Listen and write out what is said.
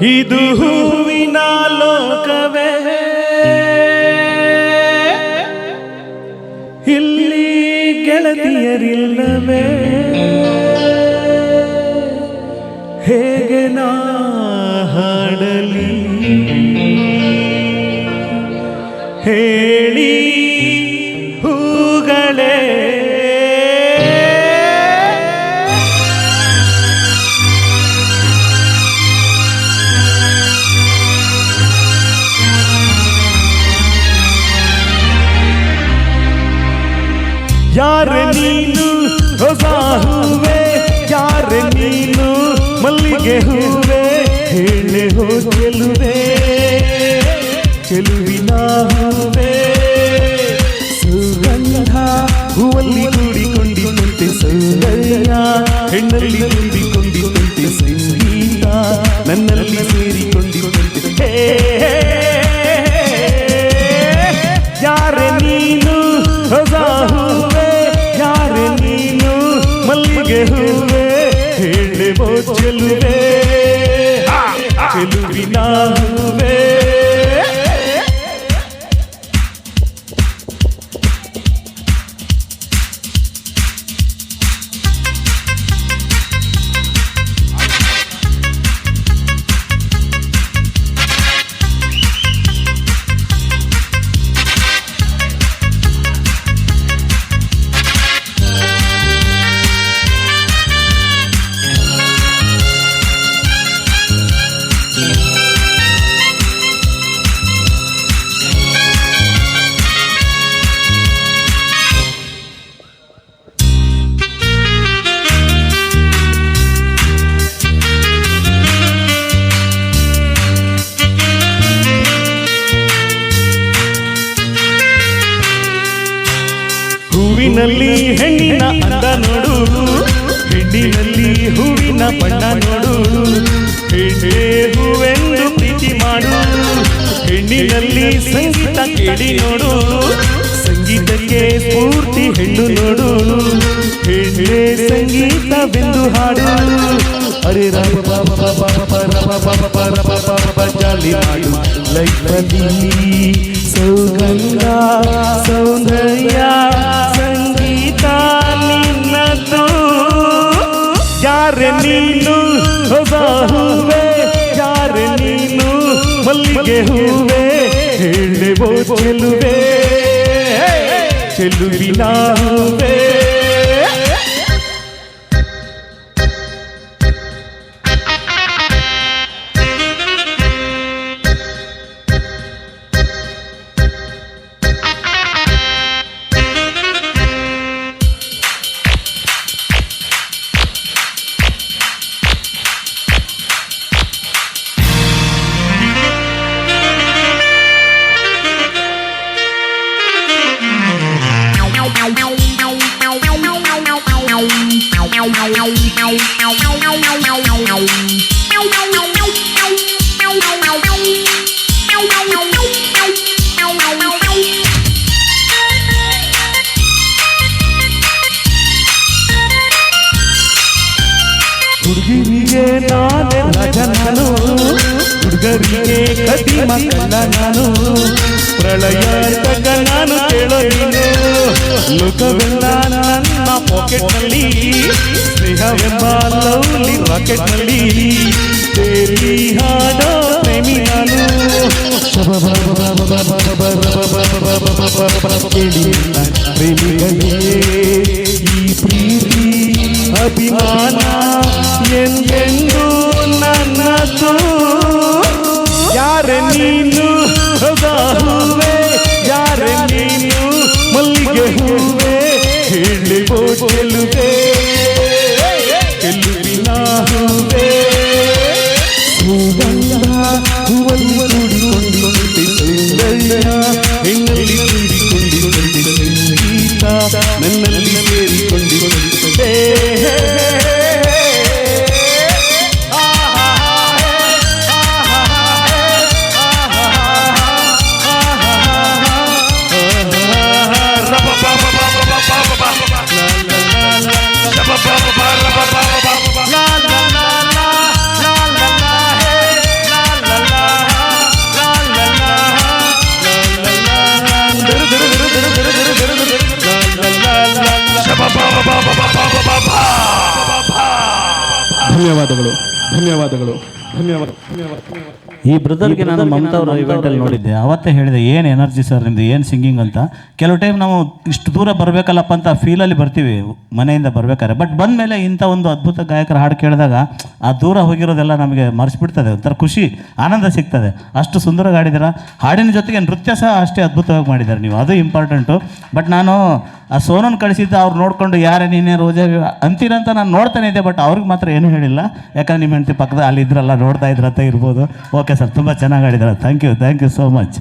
ಇದು ಹೂವಿನ ಲೋಕವೇ, ಇಲ್ಲಿ ಗೆಳತಿಯರಿಲ್ಲವೇ, ಹೇಗೆ ನಾ ಹಾಡಲಿ ಹೇಳಿ ಹೂಗಳೇ. ಯಾರೆ ನೀನು ಹೊಸ ಹೂವೆ, ಯಾರೆ ನೀನು ಮಲ್ಲಿಗೆ ಹೂವೆ, ಹೇಳೆ ಹೋ ಚೆಲುವೆ ಚೆಲುವಿನ ಹೂವೆ. ಸುಗಂಧ ಹೂವಲ್ಲಿ ಕೂಡಿಕೊಂಡಿದ್ದಂತೆ ಸೌಂದರ್ಯ, ಹೆಣ್ಣಲ್ಲಿ ತುಂಬಿಕೊಂಡಿದ್ದಂತೆ ಸಂಗೀತ, ನನ್ನಲ್ಲಿ ಸೇರಿಕೊಂಡಿದ್ದಂತೆ. ಯಾರೆ ನೀನು ಹೊಸ ಹೂವೆ, ಯಾರೆ ನೀನು ಮಲ್ಲಿಗೆ ಹೂವೆ, ಹೇಳುವೋ ಚೆಲುವೆ ಚೆಲುವಿನ ಹೂವೆ. ಹೂವಿನಲ್ಲಿ ಹೆಣ್ಣಿನ ಅಂದ ನೋಡು, ಹೆಣ್ಣಿನಲ್ಲಿ ಹೂವಿನ ಬಣ್ಣ ನೋಡು, ಹೆಣ್ಣೆ ಹೂವೆಂದು ಪ್ರೀತಿ ಮಾಡು, ಹೆಣ್ಣಿನಲ್ಲಿ ಸಂಗೀತ ಕೇಳಿ ನೋಡು, ಸಂಗೀತಕ್ಕೆ ಸ್ಫೂರ್ತಿ ಹೆಣ್ಣು ನೋಡು, ಹೆಣ್ಣೆ ಸಂಗೀತವೆಂದು ಹಾಡು. ಅರೆ ರಾಮ ಜಾಲಿ ಮಾಡು ಲೈಫಲ್ಲಿ ಸೌಗಂಧ ಸೌಂದರ್ಯ ಸಂಗೀತ ನಿನ್ನದು. ಯಾರೆ ನೀನು ಹೊಸ ಹೂವೆ, ಯಾರೆ ನೀನು ಮಲ್ಲಿಗೆ ಹೂವೆ, ಹೇಳುವೋ ಚೆಲುವೆ ಚೆಲುವಿನ ಹೂವೆ. ಹುಡುಗಿರಿಗೆ ನಾನೇ ರಾಜ ನಾನು, ಹುಡುಗರಿಗೆ ಕದಿ ಮಕ್ಕಳ ನಾನು, ಪ್ರಳಯ ತಗ ನಾನು ಕೇಳೋ ನೀನು, ಲೋಕವೆಲ್ಲ ನನ್ನ ಪಾಕೆಟ್ನಲ್ಲಿ, ಸ್ನೇಹವೆಂಬ ಲವ್ಲಿ ರಾಕೆಟ್ನಲ್ಲಿ, ತೇಲಿ ಹಾಡೋ ಪ್ರೇಮಿ ನಾನು. ಪ್ರೇಮಿಗಳೇ ಈ ಪ್ರೀತಿ ಅಭಿಮಾನ ಎಂದೆಂದು ನನ್ನದು. ಯಾರೆ ನೀನು ಹೊಸ ಹೂವೆ, ಯಾರೆ ನೀನು ಮಲ್ಲಿಗೆ ಹೂವೆ, ಹೇಳುವೋ ಚೆಲುವೆ ಧನ್ಯವಾದಗಳು ಧನ್ಯವಾದಗಳು ಧನ್ಯವಾದ ಧನ್ಯವಾದ. ಈ ಬ್ರದರ್ಗೆ ನಾನು ಮಮತಾ ಅವರ ಇವೆಂಟಲ್ಲಿ ನೋಡಿದ್ದೆ, ಅವತ್ತೇ ಹೇಳಿದೆ ಏನು ಎನರ್ಜಿ ಸರ್ ನಿಮ್ಮದು, ಏನು ಸಿಂಗಿಂಗ್ ಅಂತ. ಕೆಲವು ಟೈಮ್ ನಾವು ಇಷ್ಟು ದೂರ ಬರಬೇಕಲ್ಲಪ್ಪ ಅಂತ ಫೀಲಲ್ಲಿ ಬರ್ತೀವಿ ಮನೆಯಿಂದ ಬರ್ಬೇಕಾದ್ರೆ, ಬಟ್ ಬಂದ ಮೇಲೆ ಇಂಥ ಒಂದು ಅದ್ಭುತ ಗಾಯಕರ ಹಾಡು ಕೇಳಿದಾಗ ಆ ದೂರ ಹೋಗಿರೋದೆಲ್ಲ ನಮಗೆ ಮರೆಸಿಬಿಡ್ತದೆ, ಒಂಥರ ಖುಷಿ ಆನಂದ ಸಿಗ್ತದೆ. ಅಷ್ಟು ಸುಂದರವಾಗಿ ಹಾಡಿದ್ದೀರ. ಹಾಡಿನ ಜೊತೆಗೆ ನೃತ್ಯ ಸಹ ಅಷ್ಟೇ ಅದ್ಭುತವಾಗಿ ಮಾಡಿದ್ದಾರೆ ನೀವು, ಅದು ಇಂಪಾರ್ಟೆಂಟು. ಬಟ್ ನಾನು ಆ ಸೋನನ್ ಕಳಿಸಿದ್ದು ಅವ್ರು ನೋಡಿಕೊಂಡು ಯಾರೇ ನೀನೇ ರೋಜಾ ಅಂತೀರಂತ ನಾನು ನೋಡ್ತಾನೆ ಇದ್ದೆ, ಬಟ್ ಅವ್ರಿಗೆ ಮಾತ್ರ ಏನೂ ಹೇಳಿಲ್ಲ. ಯಾಕಂದ್ರೆ ನಿಮ್ಮ ಹೆಂಡತಿ ಪಕ್ಕದ ಅಲ್ಲಿ ಇದ್ರಲ್ಲ, ನೋಡ್ತಾ ಇದ್ರಂತ ಇರ್ಬೋದು. ಓಕೆ ಸರ್, ತುಂಬ ಚೆನ್ನಾಗಿ ಆಡಿದ್ದಾರೆ. Thank you so much.